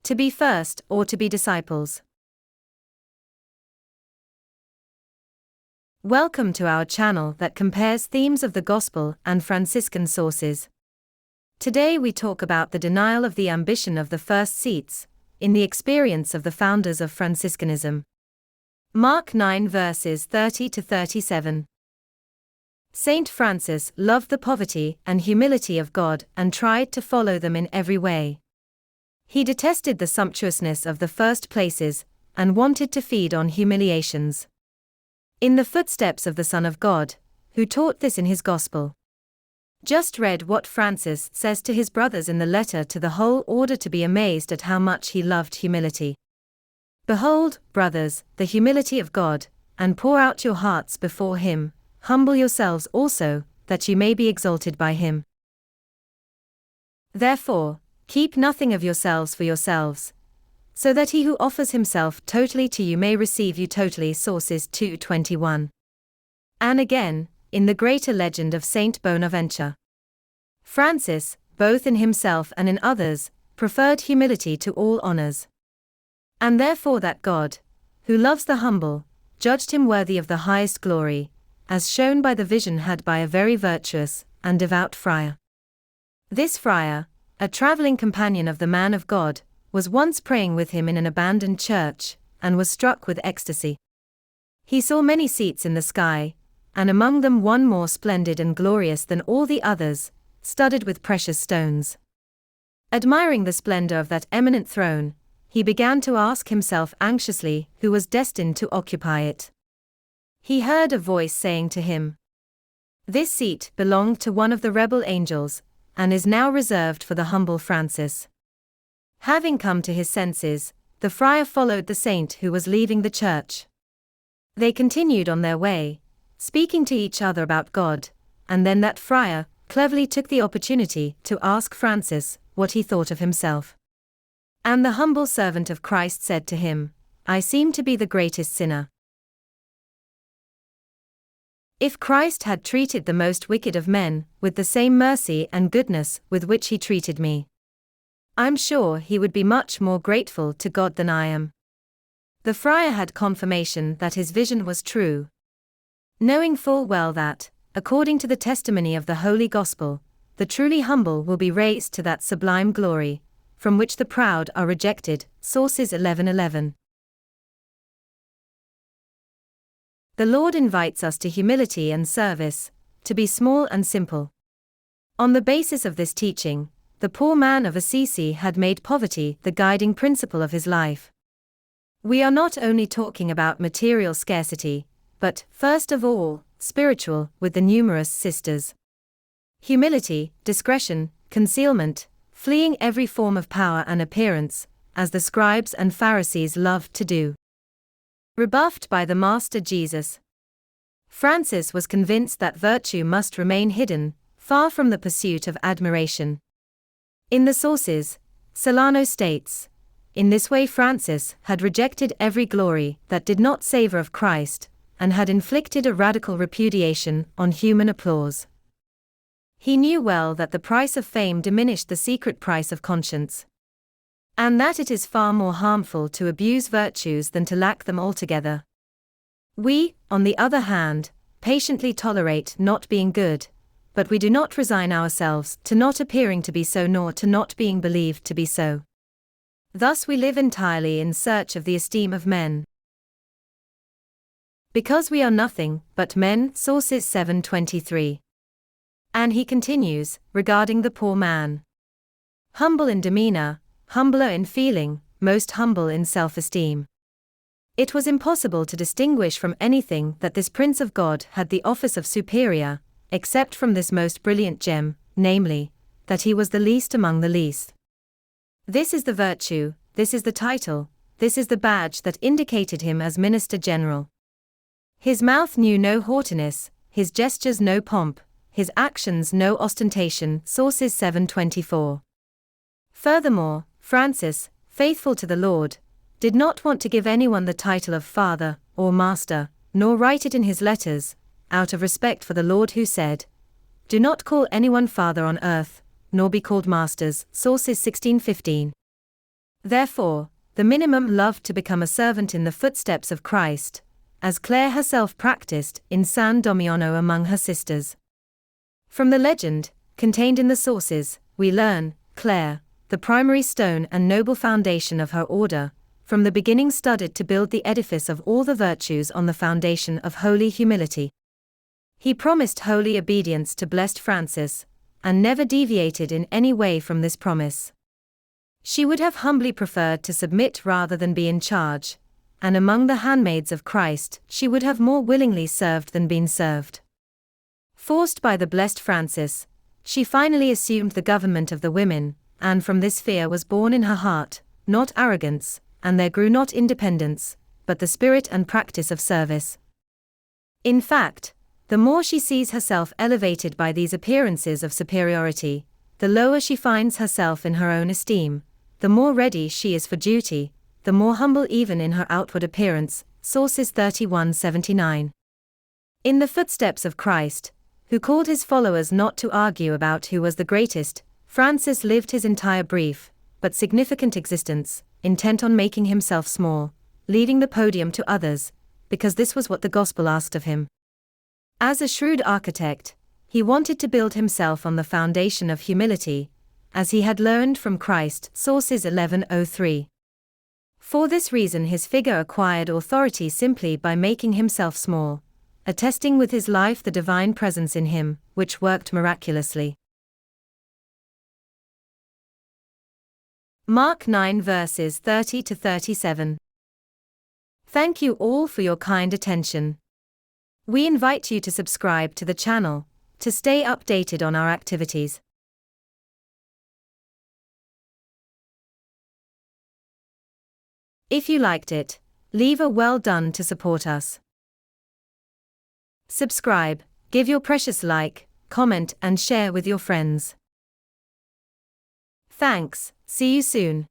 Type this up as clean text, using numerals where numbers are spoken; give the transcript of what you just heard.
To be first or to be disciples. Welcome to our channel that compares themes of the Gospel and Franciscan Sources. Today we talk about the denial of the ambition of the first seats, in the experience of the founders of Franciscanism. Mark 9 verses 30 to 37. Saint Francis loved the poverty and humility of God and tried to follow them in every way. He detested the sumptuousness of the first places, and wanted to feed on humiliations. In the footsteps of the Son of God, who taught this in his Gospel. Just read what Francis says to his brothers in the letter to the whole order to be amazed at how much he loved humility. Behold, brothers, the humility of God, and pour out your hearts before him, humble yourselves also, that you may be exalted by him. Therefore, keep nothing of yourselves for yourselves, so that he who offers himself totally to you may receive you totally. Sources 2:21. And again, in the greater legend of Saint Bonaventure, Francis, both in himself and in others, preferred humility to all honors. And therefore that God, who loves the humble, judged him worthy of the highest glory, as shown by the vision had by a very virtuous and devout friar. This friar, a traveling companion of the man of God, was once praying with him in an abandoned church, and was struck with ecstasy. He saw many seats in the sky, and among them one more splendid and glorious than all the others, studded with precious stones. Admiring the splendor of that eminent throne, he began to ask himself anxiously who was destined to occupy it. He heard a voice saying to him, "This seat belonged to one of the rebel angels, and is now reserved for the humble Francis." Having come to his senses, the friar followed the saint who was leaving the church. They continued on their way, speaking to each other about God, and then that friar cleverly took the opportunity to ask Francis what he thought of himself. And the humble servant of Christ said to him, "I seem to be the greatest sinner. If Christ had treated the most wicked of men with the same mercy and goodness with which he treated me, I'm sure he would be much more grateful to God than I am." The friar had confirmation that his vision was true. Knowing full well that, according to the testimony of the Holy Gospel, the truly humble will be raised to that sublime glory, from which the proud are rejected. Sources 11:11. The Lord invites us to humility and service, to be small and simple. On the basis of this teaching, the poor man of Assisi had made poverty the guiding principle of his life. We are not only talking about material scarcity, but, first of all, spiritual, with the numerous sisters. Humility, discretion, concealment, fleeing every form of power and appearance, as the scribes and Pharisees loved to do. Rebuffed by the Master Jesus, Francis was convinced that virtue must remain hidden, far from the pursuit of admiration. In the Sources, Solano states, "In this way Francis had rejected every glory that did not savor of Christ, and had inflicted a radical repudiation on human applause." He knew well that the price of fame diminished the secret price of conscience, and that it is far more harmful to abuse virtues than to lack them altogether. We, on the other hand, patiently tolerate not being good, but we do not resign ourselves to not appearing to be so nor to not being believed to be so. Thus we live entirely in search of the esteem of men. Because we are nothing but men. Sources 7:23. And he continues, regarding the poor man. Humble in demeanor, humbler in feeling, most humble in self-esteem. It was impossible to distinguish from anything that this Prince of God had the office of superior, except from this most brilliant gem, namely, that he was the least among the least. This is the virtue, this is the title, this is the badge that indicated him as Minister General. His mouth knew no haughtiness, his gestures no pomp, his actions no ostentation. Sources 7:24. Furthermore, Francis, faithful to the Lord, did not want to give anyone the title of father or master, nor write it in his letters, out of respect for the Lord who said, "Do not call anyone father on earth, nor be called masters." Sources 16:15. Therefore, the minimum loved to become a servant in the footsteps of Christ, as Clare herself practiced in San Damiano among her sisters. From the legend, contained in the sources, we learn, Clare, the primary stone and noble foundation of her order, from the beginning studied to build the edifice of all the virtues on the foundation of holy humility. He promised holy obedience to Blessed Francis, and never deviated in any way from this promise. She would have humbly preferred to submit rather than be in charge, and among the handmaids of Christ she would have more willingly served than been served. Forced by the Blessed Francis, she finally assumed the government of the women, and from this fear was born in her heart, not arrogance, and there grew not independence, but the spirit and practice of service. In fact, the more she sees herself elevated by these appearances of superiority, the lower she finds herself in her own esteem, the more ready she is for duty, the more humble even in her outward appearance. Sources 31:79. In the footsteps of Christ, who called his followers not to argue about who was the greatest, Francis lived his entire brief, but significant existence, intent on making himself small, leading the podium to others, because this was what the gospel asked of him. As a shrewd architect, he wanted to build himself on the foundation of humility, as he had learned from Christ. Sources 11:03. For this reason his figure acquired authority simply by making himself small, attesting with his life the divine presence in him, which worked miraculously. Mark 9 verses 30 to 37. Thank you all for your kind attention. We invite you to subscribe to the channel to stay updated on our activities. If you liked it, leave a well done to support us. Subscribe, give your precious like, comment and share with your friends. Thanks, see you soon.